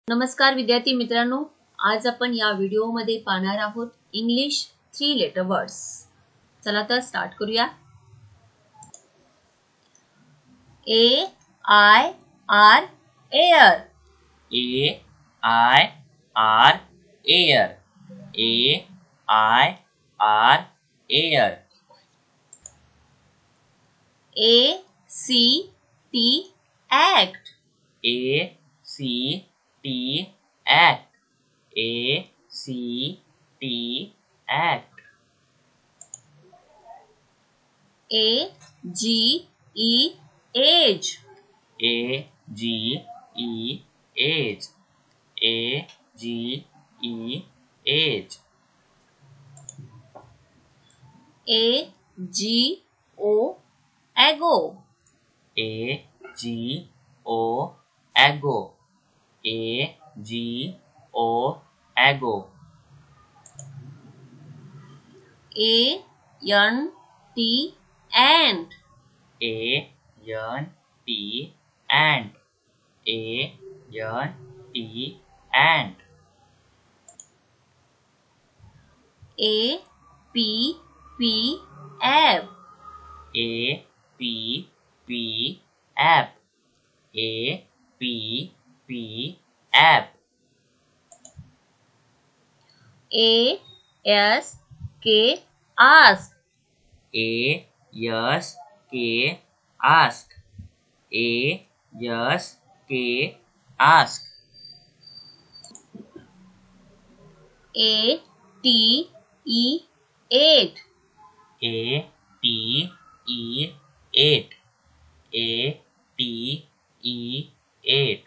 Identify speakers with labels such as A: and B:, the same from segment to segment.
A: नमस्कार विद्यार्थी मित्रांनो, आज आपण या व्हिडिओमध्ये पाहणार आहोत इंग्लिश 3 लेटर वर्ड्स. चला तर स्टार्ट करूया. A I R air.
B: A I R air. A I R air.
A: A C T act.
B: A C T act. A C T act.
A: A G E age.
B: A G E age. A G E age.
A: A G O ago.
B: A G O ago. A G O ago.
A: A N T ant.
B: A N T ant. A N T ant.
A: A P P F.
B: A P P app. A P P app.
A: A S K ask.
B: A S K ask. A S K ask.
A: A T E 8.
B: A T E 8. A T E 8.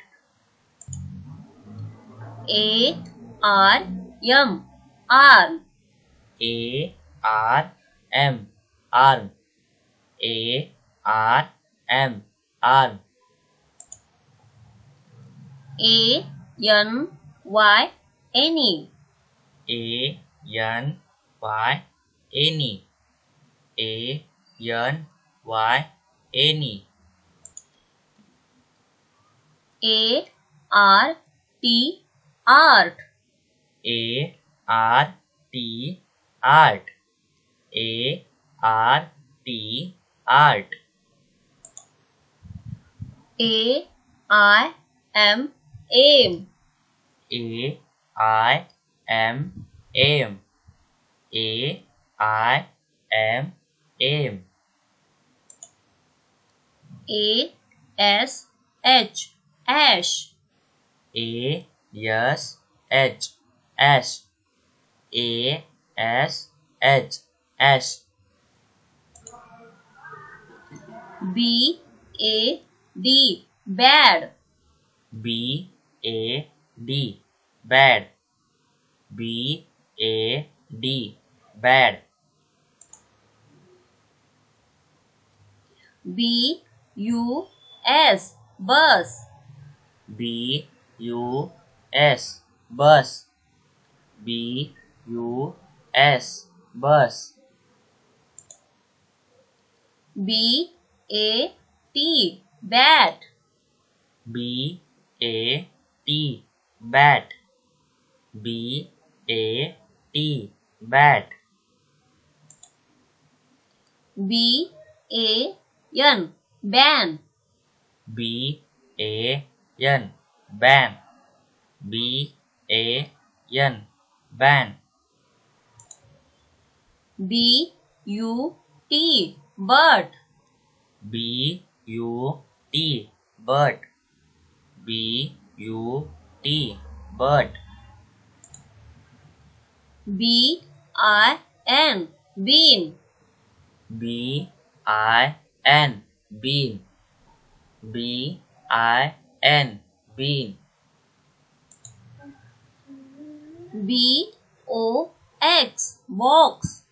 A: A R M arm.
B: A R M arm. A R M arm.
A: A N Y any.
B: A N Y any. A N Y any.
A: A R T art.
B: A R T art. A R T art.
A: A I M aim.
B: A I M aim. A I M aim.
A: A S H ash.
B: A S H ash. A S H ash.
A: B A D bad.
B: B A D bad. B A D bad.
A: B U S bus.
B: B U S bus. B U S bus.
A: B A T bat.
B: B A T bat. B A T bat.
A: B A N ban.
B: B A N ban. B A N ban.
A: B U T bird.
B: B U T bird. B U T bird.
A: B I N bean.
B: B I N bean. B I N bean.
A: B O X box.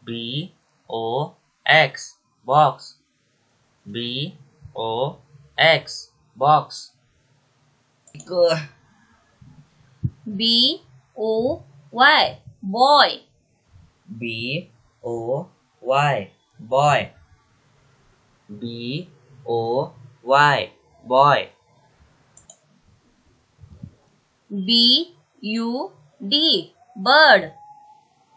B: B O X box. B O X box.
A: B O Y boy.
B: B O Y boy. B O Y boy.
A: B-U-D bird.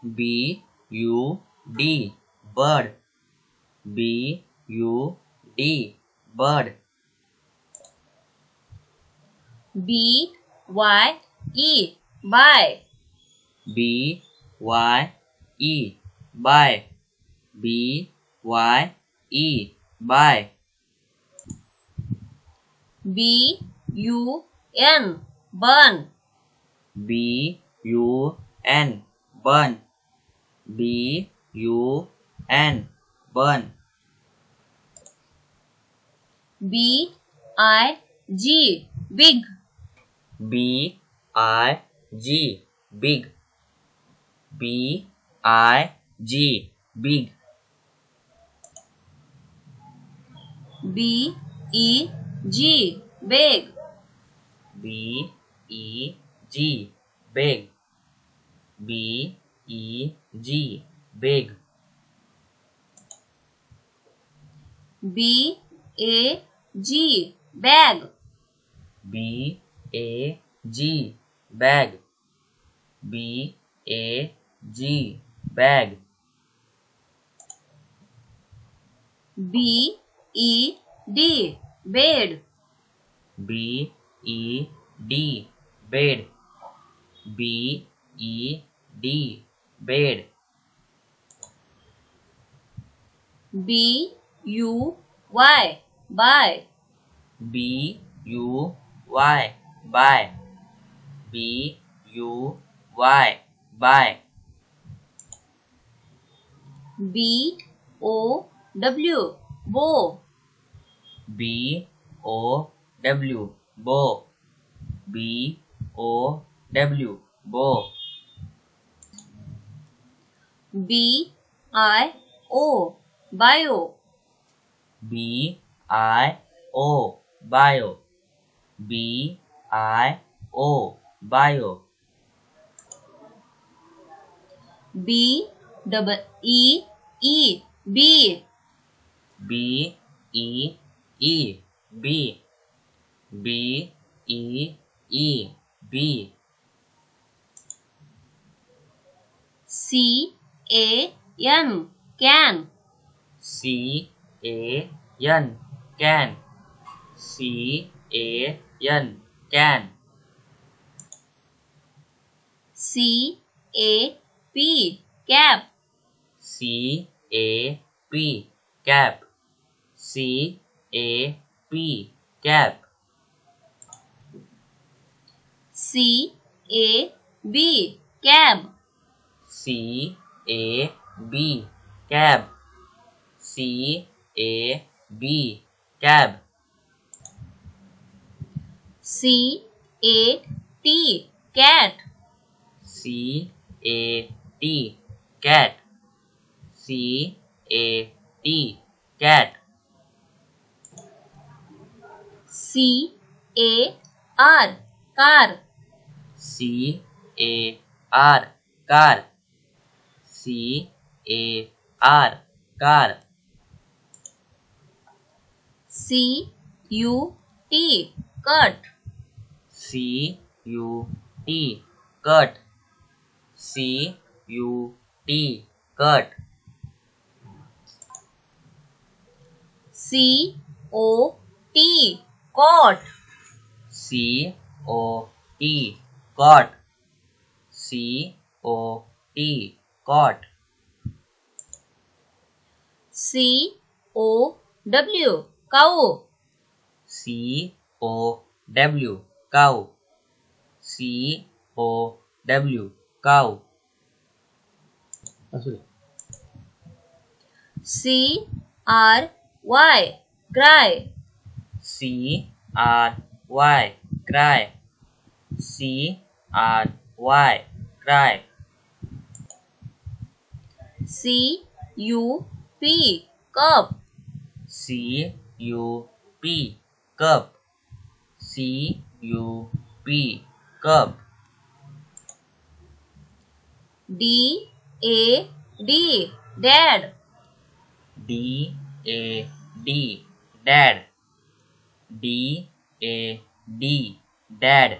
B: B-U-D bird. B-U-D bird.
A: B-Y-E by.
B: B-Y-E by. B-Y-E by.
A: B-U-N bun.
B: B-U-N bun. B-U-N bun.
A: B-I-G big.
B: B-I-G big. B-I-G big.
A: B-E-G big.
B: B-E-G big. B-E-G big.
A: B-A-G bag.
B: B-A-G bag. B-A-G bag.
A: B-E-D bed.
B: B-E-D bed. B-E-D bed.
A: B-U-Y buy.
B: B-U-Y buy. B-U-Y buy.
A: B-O-W bow.
B: B-O-W bow. B-O-W bow.
A: B-I-O bio.
B: B-I-O bio. B-I-O bio.
A: B-E-E bee.
B: B-E-E bee. B-E-E bee.
A: C-A-N can.
B: C-A-N can. C-A-N can.
A: C-A-P cap.
B: C-A-P cap. C-A-P cap.
A: C-A-B cab.
B: C-A-B cab. C-A-B cab.
A: C-A-T cat.
B: C-A-T cat. C-A-T cat.
A: C-A-R car.
B: C-A-R car. C-A-R car.
A: C-U-T cut.
B: C-U-T cut. C-U-T cut.
A: C-O-T cot.
B: C-O-T cot. C-O-T cot.
A: C-O-W cow.
B: C-O-W cow. C-O-W cow.
A: C-R-Y cry.
B: C-R-Y cry. C-R-Y cry.
A: C-U-P cup.
B: C-U-P cup. C-U-P cup.
A: D-A-D dad.
B: D-A-D dad. D-A-D dad.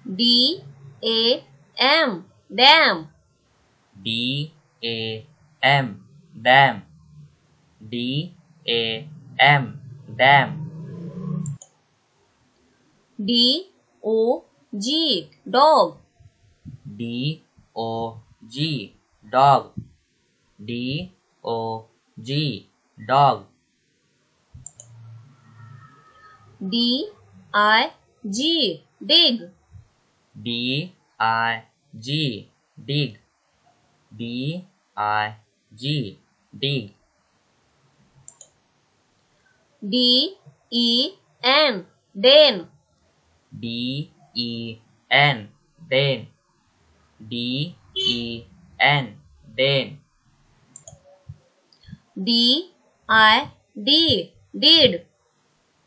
A: D-A-M, dam.
B: D-A-M, dam. D-A-M, dam.
A: D-O-G, dog.
B: D-O-G, dog. D-O-G, dog.
A: D-I-G, dig.
B: D-I-G, dig. D-I-G, dig.
A: D-E-N, den.
B: D-E-N, den. D-E-N, den.
A: D-I-D, did.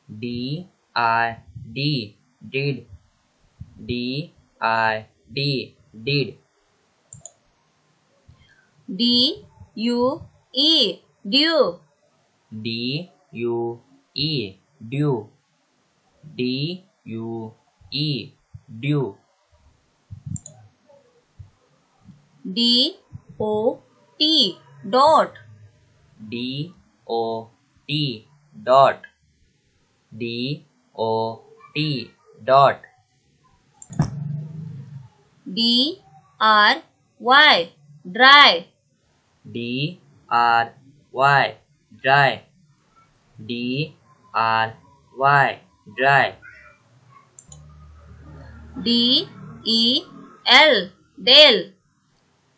B: D-I-D, did. D-I-D, did.
A: D-U-E, dew.
B: D-U-E, dew. D-U-E, dew.
A: D-O-T, dot.
B: D-O-T, dot. D-O-T, dot.
A: D-R-Y, dry.
B: D-R-Y, dry. D-R-Y, dry.
A: D-E-L, del.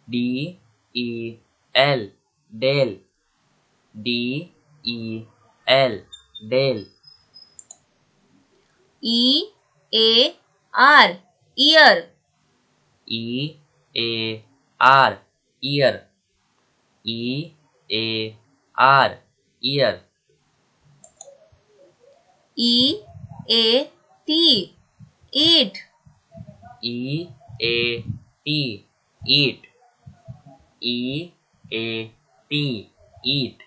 B: D-E-L, del. D-E-L, del.
A: E-A-R, ear.
B: E-A-R, ear. E-A-R, ear.
A: E-A-T, eat.
B: E-A-T, eat. E-A-T, eat.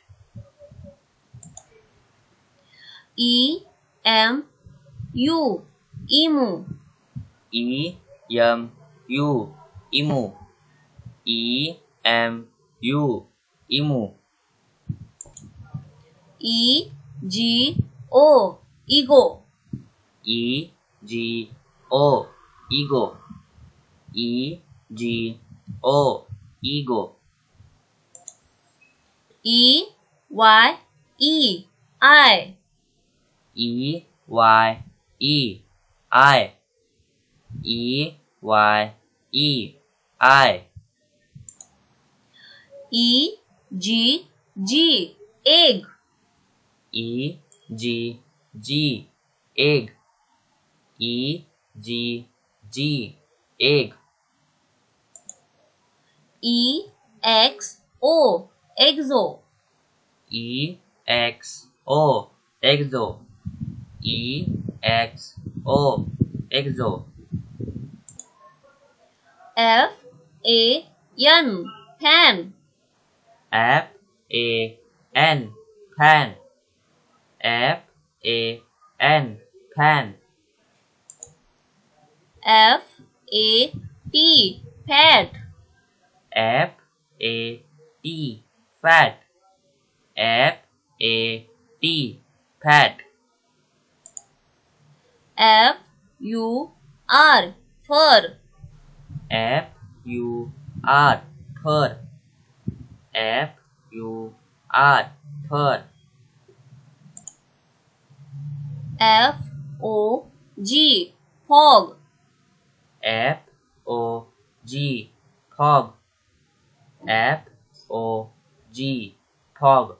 A: E-M-U, emu.
B: E-M-U, emu. E-M-U, emu.
A: E-G-O, ego.
B: E-G-O, ego. E-G-O, ego.
A: E-Y-E, eye.
B: E-Y-E, eye. E-Y-E, eye.
A: E-G-G, egg.
B: E-G-G, egg. E-G-G, egg.
A: E-X-O, exo.
B: E-X-O, exo. E-X-O, exo.
A: F-A-N, fan.
B: F-A-N, fan. F-A-N, fan.
A: F-A-T, fat.
B: F-A-T, fat. F-A-T, fat.
A: F-U-R, fur.
B: F-U-R, fur. F-U-R, fur.
A: F-O-G, fog.
B: F-O-G, fog. F-O-G, fog.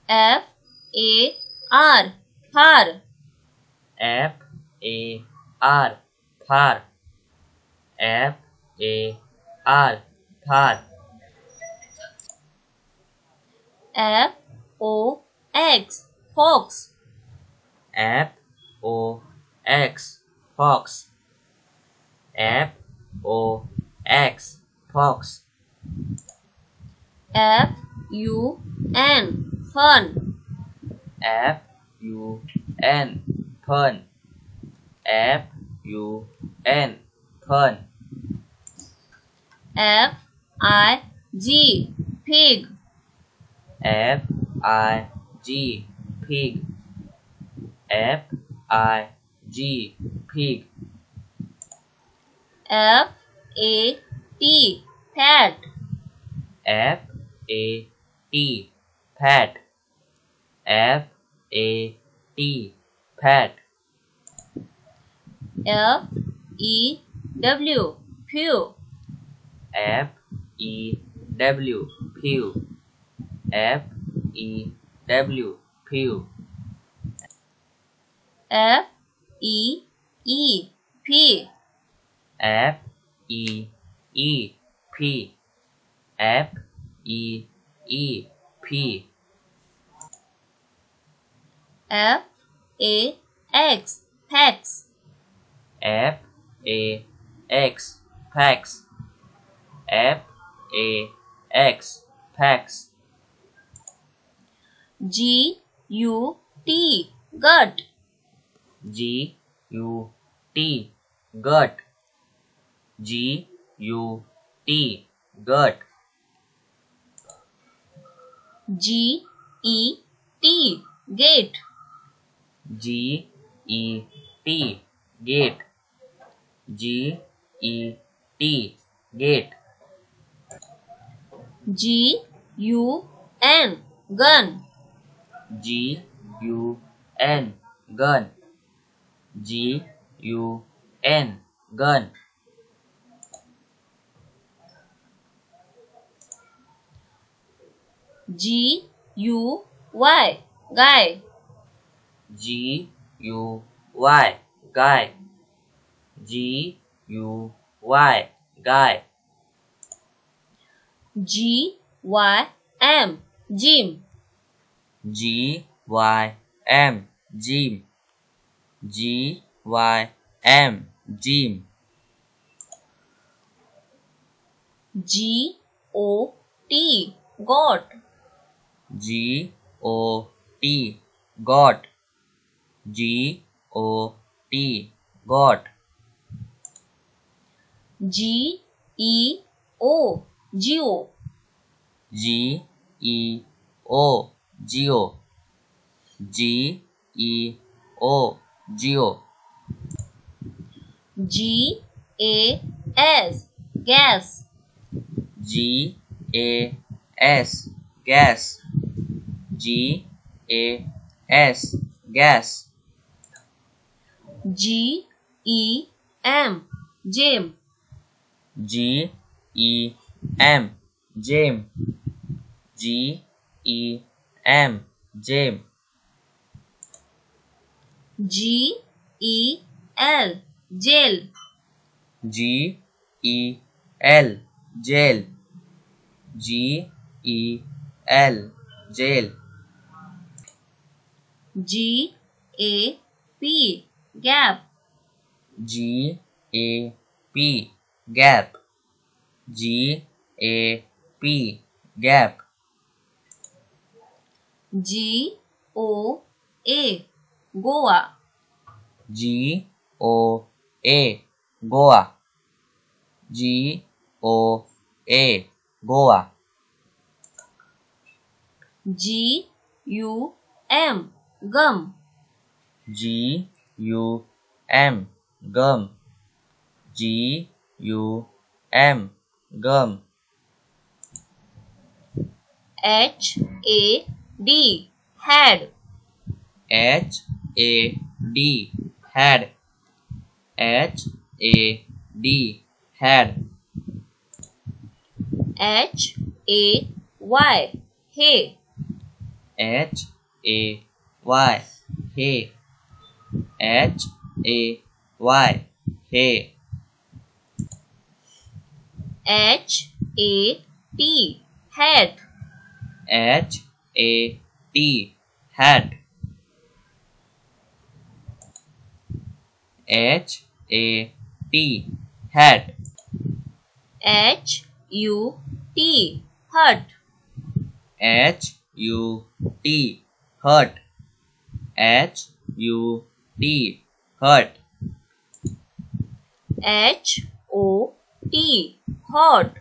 A: F-A-R, far.
B: F-A-R, far. F-A-R, far.
A: F-O-X, fox.
B: F-O-X, fox. F-O-X, fox.
A: F-U-N, fun.
B: F-U-N, fun. F-U-N, fun.
A: F-I-G, fig.
B: F-I-G, fig. F-I-G, fig.
A: F-A-T, fat.
B: F-A-T, fat. F-A-T, fat.
A: F-E-W, few.
B: F-E-W, few. F-E-W, few.
A: F-E-E, fee.
B: F-E-E, fee. F-E-E, fee.
A: F-A-X, fax.
B: F-A-X, fax. F-A-X, fax.
A: G-U-T, gut.
B: G-U-T, gut. G-U-T, gut.
A: G-E-T, gate.
B: G-E-T, gate. G-E-T, gate.
A: G-U-N, gun.
B: G-U-N, gun. G-U-N, gun.
A: G-U-Y, guy.
B: G-U-Y, guy. G-U-Y, guy.
A: G-Y-M, Jim.
B: G-Y-M, Jim. G-Y-M, Jim.
A: G-O-T, goat.
B: G-O-T, got. G-O-T, got.
A: G-E-O, geo.
B: G-E-O, geo. G-E-O, geo.
A: G-A-S, gas.
B: G-A-S, gas. G-A-S, gas.
A: G-E-M, gem.
B: G-E-M, gem. G-E-M, gem.
A: G-E-L, gel.
B: G-E-L, gel. G-E-L, gel.
A: G-A-P, gap.
B: G-A-P, gap. G-A-P, gap.
A: G-O-A, Goa.
B: G-O-A, Goa. G-O-A, Goa.
A: G-U-M, gum.
B: G-U-M, gum. G-U-M, gum.
A: H-A-D, head.
B: H-A-D, head. H-A-D, head.
A: H-A-Y, hay.
B: H-A-Y, hay. H-A-Y, hay.
A: H-A-T, hat.
B: H-A-T, hat. H-A-T, hat.
A: H-U-T, hut.
B: H-U-T, hut. H-U-T, hut.
A: H-O-T, hot.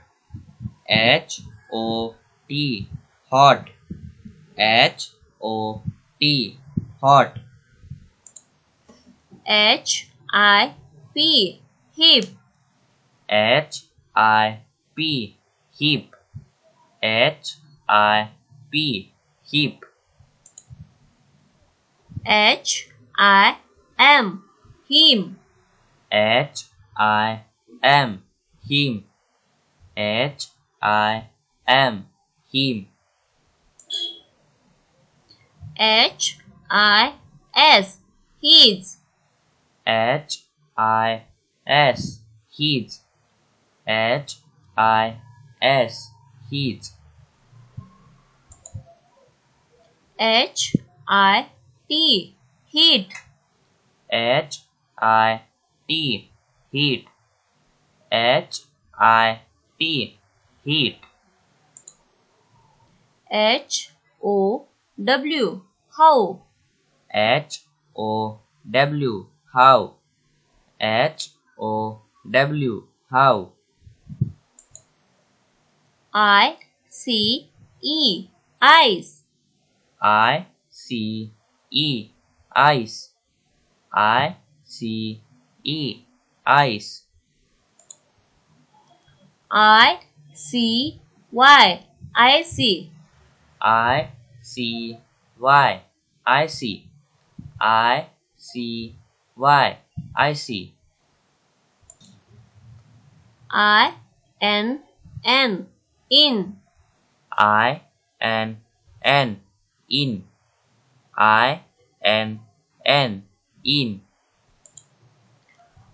B: H-O-T, hot. H-O-T, hot.
A: H-I-P, hip.
B: H-I-P, hip. H-I-P, hip.
A: H-I-M, him.
B: H-I-M, him. H-I-M, him.
A: H-I-S, his.
B: H-I-S, his. H-I-S, his.
A: H-I-T, hit.
B: H-I-T, hit. H-I-T, hit.
A: H-O-W, how.
B: H-O-W, how. H-O-W, how.
A: I-C-E, eyes.
B: I-C-E, eyes. I-C-E, eyes.
A: I-C-Y, I see.
B: I-C-Y, I see. I-C-Y, I see.
A: I-N-N, in.
B: I-N-N, in. I-N-N, in.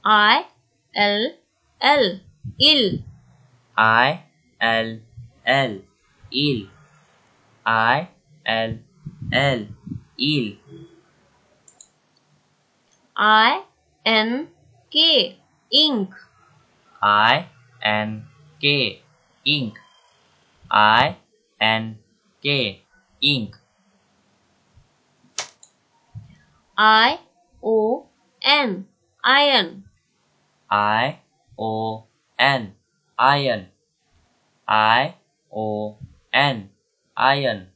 A: I-L-L, ill.
B: I-L-L, ill. I-L-L, ill.
A: I-N-K, ink.
B: I-N-K, ink. I-N-K, ink.
A: I-O-N, iron.
B: I-O-N, iron. I-O-N, iron.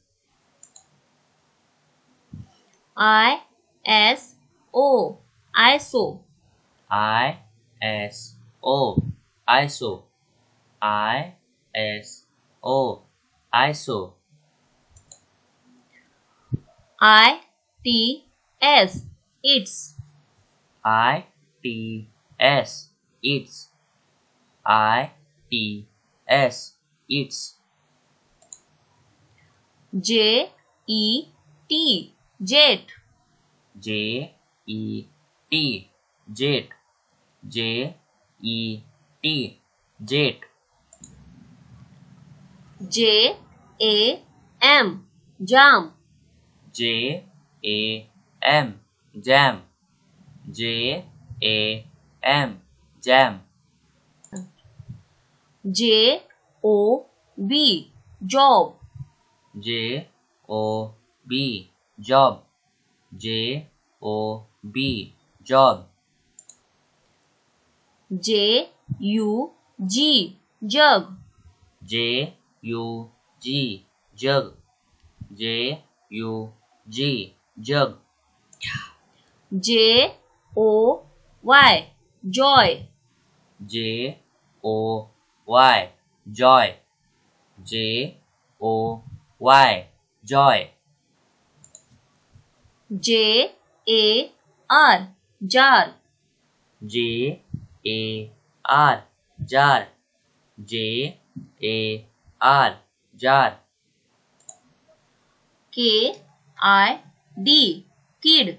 A: I-S-O, ISO.
B: I-S-O, ISO. I-S-O, ISO.
A: I-T-S, its.
B: I-T-S, its. I-T-S, its.
A: J-E-T, jet.
B: J-E-T, jet. J-E-T, jet.
A: J-A-M, jam.
B: J-A-M, jam. J-A-M, jam.
A: J-O-B, job.
B: J-O-B, job. J-O-B, job.
A: J-U-G, jug.
B: J-U-G, jug. J-U-G, jug.
A: J-O-Y, joy.
B: J-O-Y, joy. J-O-Y, joy.
A: J-A-R, jar.
B: J-A-R, jar. J-A-R, jar.
A: K-I-D, kid.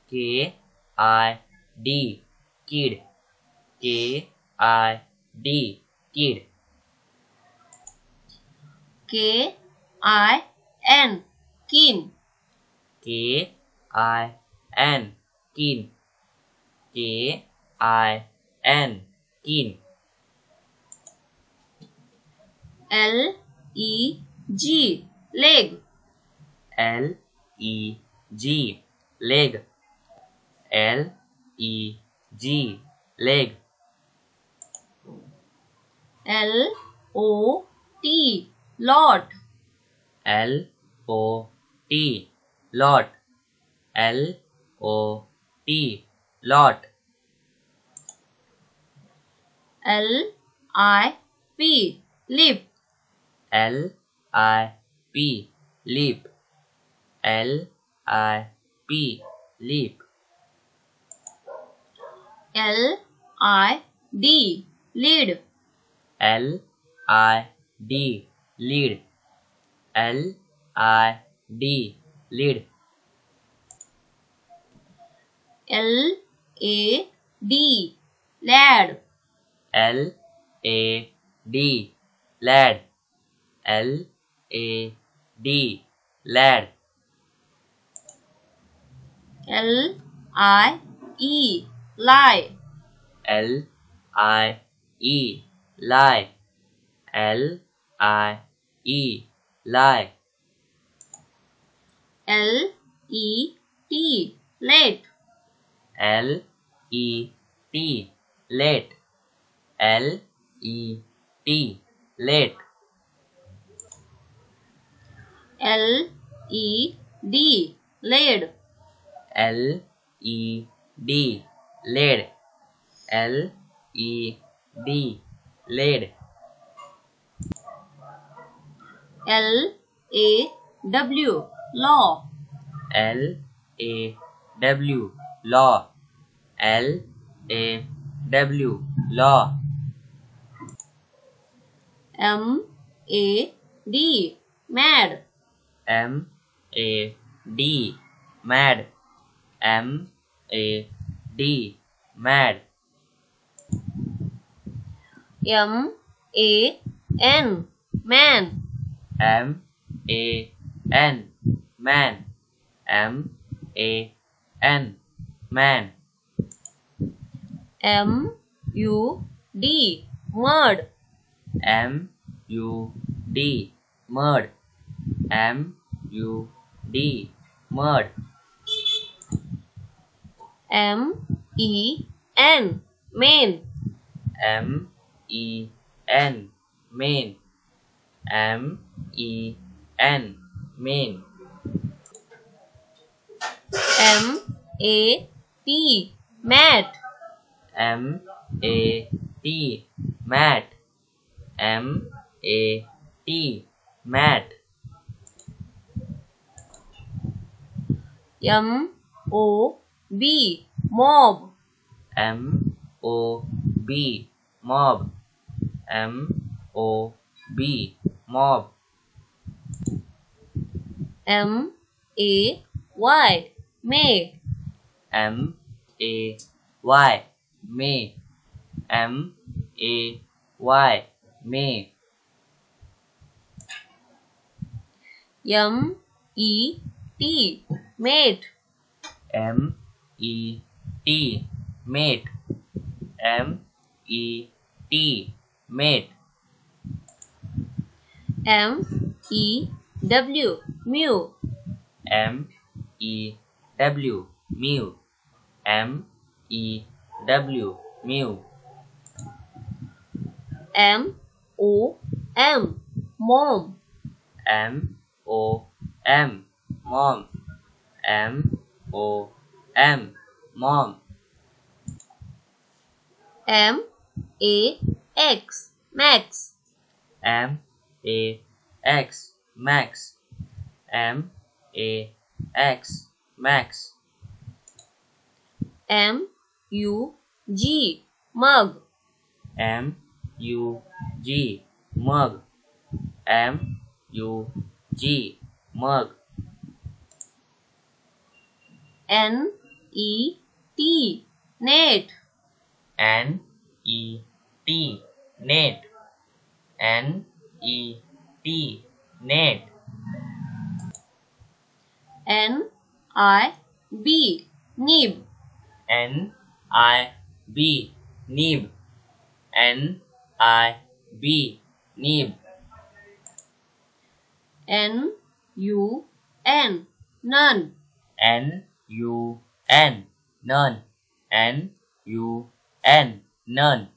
B: K-I-D, kid. K-I-D, kid.
A: K-I-N, kin.
B: K-I-N, kin. K-I-N, kin.
A: L-E-G, leg.
B: L-E-G, leg. L-E-G, leg.
A: L-O-T, lot.
B: L-O-T, lot. L-O-T, lot.
A: L-I-P, lip.
B: L-I-P, lip. L-I-P, lip.
A: L-I-D, lead.
B: L-I-D, lead. L-I-D, lead.
A: L-A-D, lad.
B: L-A-D, lad. L-A-D, lad.
A: L-I-E, lie.
B: L-I-E, lie. L-I-E, lie.
A: L-E-T, late.
B: L-E-T, late. L-E-T, late.
A: L-E-D, lead.
B: L-E-D, lead. L-E-D, lead.
A: L-A-W, law.
B: L-A-W, law. L-A-W, law.
A: M-A-D, mad.
B: M-A-D, mad. M-A-D, mad.
A: M-A-N, man.
B: M-A-N, man. M-A-N, man.
A: M-U-D, mud.
B: M-U-D, mud. M-U-D, mud.
A: M-E-N, main.
B: M-E-N, main. M-E-N, main.
A: M-A-T, mat.
B: M-A-T, mat. M-A-T, mat.
A: M-O-B, mob.
B: M-O-B, mob. M-O-B, mob.
A: M-A-Y, may.
B: M-A-Y, may. M-A-Y, may.
A: M-E-T, mate.
B: M-E-T, mate. M-E-T, mate.
A: M-E-W, mew.
B: M-E-W, mew. M-E-W, mew.
A: M-O-M, mom.
B: M-O-M, mom. M-O-M, mom.
A: M-A-X, max.
B: M-A-X, max. M-A-X, max.
A: M-U-G, mug.
B: M-U-G, mug. M-U-G, mug.
A: N-E-T, net.
B: N-E-T, net. N-E-T, net.
A: N-I-B, nib.
B: N-I-B, nib. N-I-B, nib.
A: N-U-N, none.
B: N-U-N, none. N-U-N, none.